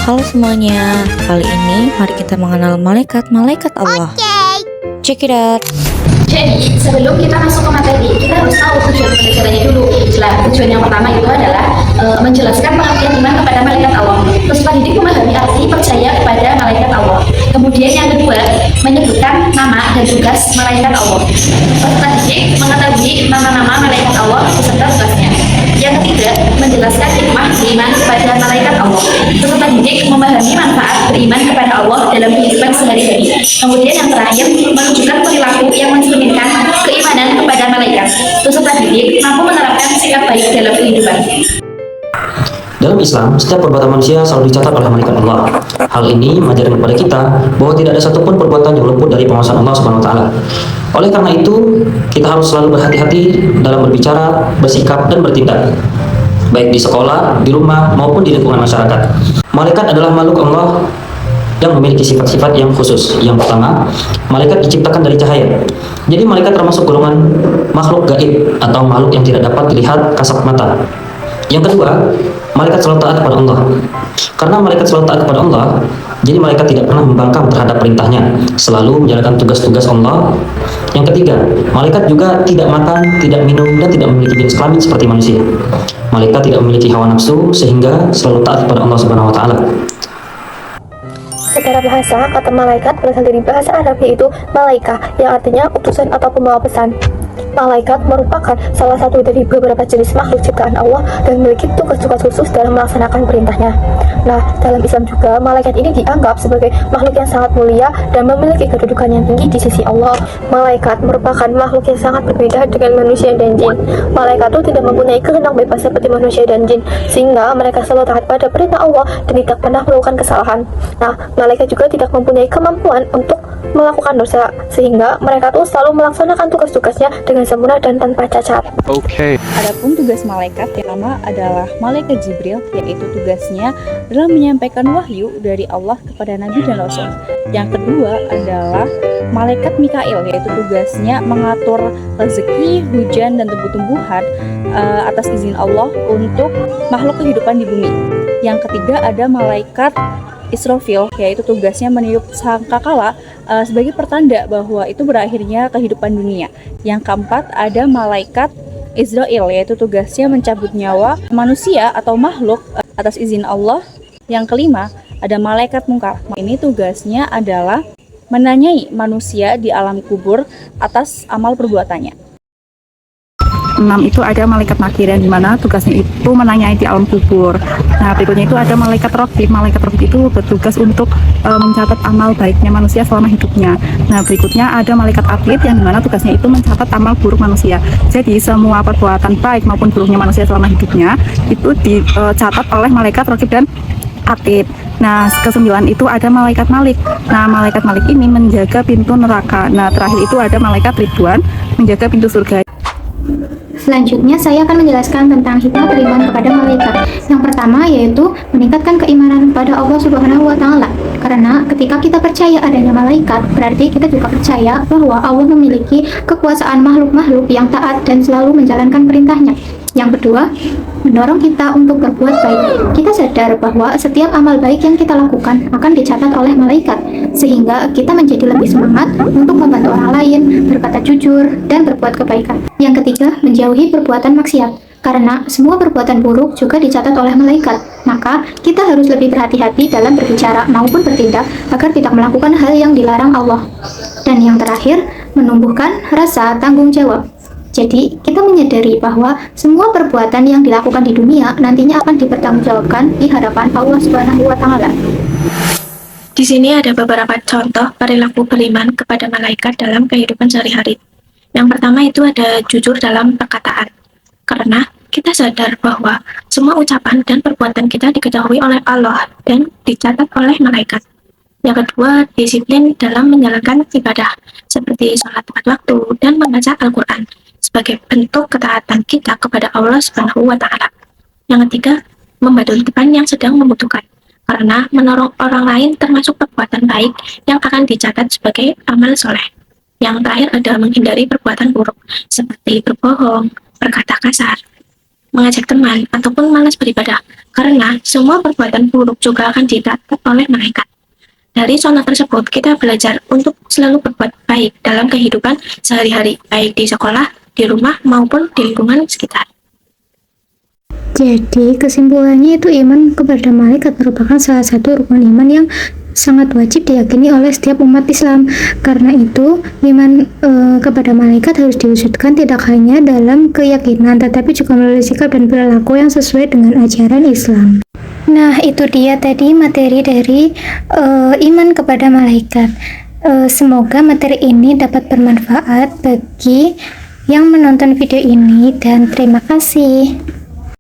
Halo semuanya, kali ini mari kita mengenal malaikat-malaikat Allah. Check it out. Jadi, sebelum kita masuk ke materi, kita harus tahu tujuan pelajarannya dulu. Tujuan yang pertama itu adalah menjelaskan pengertian iman kepada malaikat Allah. Peserta didik memahami arti percaya kepada malaikat Allah. Kemudian yang kedua, menyebutkan nama dan tugas malaikat Allah. Peserta didik mengetahui nama-nama malaikat Allah beserta tugasnya. Yang ketiga, menjelaskan hikmah beriman kepada malaikat Allah. Peserta didik memahami manfaat beriman kepada Allah dalam kehidupan sehari-hari. Kemudian yang terakhir, menunjukkan perilaku yang mencerminkan keimanan kepada malaikat. Peserta didik mampu menerapkan sikap baik dalam kehidupan. Dalam Islam, setiap perbuatan manusia selalu dicatat oleh malaikat Allah. Hal ini mengajarkan kepada kita bahwa tidak ada satupun perbuatan yang luput dari pengawasan Allah Subhanahu wa taala. Oleh karena itu, kita harus selalu berhati-hati dalam berbicara, bersikap, dan bertindak, baik di sekolah, di rumah, maupun di lingkungan masyarakat. Malaikat adalah makhluk Allah yang memiliki sifat-sifat yang khusus. Yang pertama, malaikat diciptakan dari cahaya. Jadi malaikat termasuk golongan makhluk gaib atau makhluk yang tidak dapat dilihat kasat mata. Yang kedua, malaikat selalu taat kepada Allah. Karena malaikat selalu taat kepada Allah, jadi malaikat tidak pernah membangkang terhadap perintahnya, selalu menjalankan tugas-tugas Allah. Yang ketiga, malaikat juga tidak makan, tidak minum, dan tidak memiliki jenis kelamin seperti manusia. Malaikat tidak memiliki hawa nafsu, sehingga selalu taat kepada Allah Subhanahu wa taala. Secara bahasa, kata malaikat berasal dari bahasa Arab yaitu malaika, yang artinya utusan atau pembawa pesan. Malaikat merupakan salah satu dari beberapa jenis makhluk ciptaan Allah dan memiliki tugas-tugas khusus dalam melaksanakan perintahnya. Nah, dalam Islam juga, malaikat ini dianggap sebagai makhluk yang sangat mulia dan memiliki kedudukan yang tinggi di sisi Allah. Malaikat merupakan makhluk yang sangat berbeda dengan manusia dan jin. Malaikat itu tidak mempunyai kehendak bebas seperti manusia dan jin, sehingga mereka selalu taat pada perintah Allah dan tidak pernah melakukan kesalahan. Nah, malaikat juga tidak mempunyai kemampuan untuk melakukan dosa, sehingga mereka tuh selalu melaksanakan tugas-tugasnya dengan sempurna dan tanpa cacat. Adapun tugas malaikat yang pertama adalah malaikat Jibril, yaitu tugasnya adalah menyampaikan wahyu dari Allah kepada Nabi dan Rasul. Yang kedua adalah malaikat Mikail, yaitu tugasnya mengatur rezeki, hujan, dan tumbuh-tumbuhan atas izin Allah untuk makhluk kehidupan di bumi. Yang ketiga ada malaikat Israfil, yaitu tugasnya meniup sangkakala sebagai pertanda bahwa itu berakhirnya kehidupan dunia. Yang keempat ada malaikat Israel, yaitu tugasnya mencabut nyawa manusia atau makhluk atas izin Allah. Yang kelima ada malaikat Mungkar. Ini tugasnya adalah menanyai manusia di alam kubur atas amal perbuatannya. 6 itu ada malaikat nakir yang dimana tugasnya itu menanyai di alam kubur. Nah, berikutnya itu ada malaikat raqib. Malaikat raqib itu bertugas untuk mencatat amal baiknya manusia selama hidupnya. Nah, berikutnya ada malaikat atid yang dimana tugasnya itu mencatat amal buruk manusia. Jadi semua perbuatan baik maupun buruknya manusia selama hidupnya itu dicatat oleh malaikat raqib dan atid. Nah, ke-9 itu ada malaikat Malik. Nah, malaikat Malik ini menjaga pintu neraka. Nah, terakhir itu ada malaikat Ridwan menjaga pintu surga. Selanjutnya saya akan menjelaskan tentang hikmah beriman kepada malaikat. Yang pertama yaitu meningkatkan keimanan kepada Allah Subhanahu wa taala. Karena ketika kita percaya adanya malaikat, berarti kita juga percaya bahwa Allah memiliki kekuasaan makhluk-makhluk yang taat dan selalu menjalankan perintahnya. Yang kedua, mendorong kita untuk berbuat baik. Kita sadar bahwa setiap amal baik yang kita lakukan akan dicatat oleh malaikat, sehingga kita menjadi lebih semangat untuk membantu orang lain, berkata jujur, dan berbuat kebaikan. Yang ketiga, menjauhi perbuatan maksiat. Karena semua perbuatan buruk juga dicatat oleh malaikat, maka kita harus lebih berhati-hati dalam berbicara maupun bertindak agar tidak melakukan hal yang dilarang Allah. Dan yang terakhir, menumbuhkan rasa tanggung jawab. Jadi, kita menyadari bahwa semua perbuatan yang dilakukan di dunia nantinya akan dipertanggungjawabkan di hadapan Allah Subhanahu wa taala. Di sini ada beberapa contoh perilaku beriman kepada malaikat dalam kehidupan sehari-hari. Yang pertama itu ada jujur dalam perkataan. Karena kita sadar bahwa semua ucapan dan perbuatan kita diketahui oleh Allah dan dicatat oleh malaikat. Yang kedua, disiplin dalam menjalankan ibadah, seperti sholat tepat waktu dan membaca Al-Quran, sebagai bentuk ketaatan kita kepada Allah Subhanahu wa taala. Yang ketiga, membantu teman yang sedang membutuhkan. Karena menolong orang lain termasuk perbuatan baik yang akan dicatat sebagai amal soleh. Yang terakhir ada menghindari perbuatan buruk, seperti berbohong, berkata kasar. mengajak teman, ataupun malas beribadah, karena semua perbuatan buruk juga akan dicatat oleh malaikat. Dari contoh tersebut, kita belajar untuk selalu berbuat baik dalam kehidupan sehari-hari, baik di sekolah, di rumah, maupun di lingkungan sekitar. Jadi kesimpulannya itu iman kepada malaikat merupakan salah satu rukun iman yang sangat wajib diyakini oleh setiap umat Islam. Karena itu iman kepada malaikat harus diwujudkan tidak hanya dalam keyakinan, tetapi juga melalui sikap dan perilaku yang sesuai dengan ajaran Islam. Nah, itu dia tadi materi dari iman kepada malaikat. Semoga materi ini dapat bermanfaat bagi yang menonton video ini, dan terima kasih.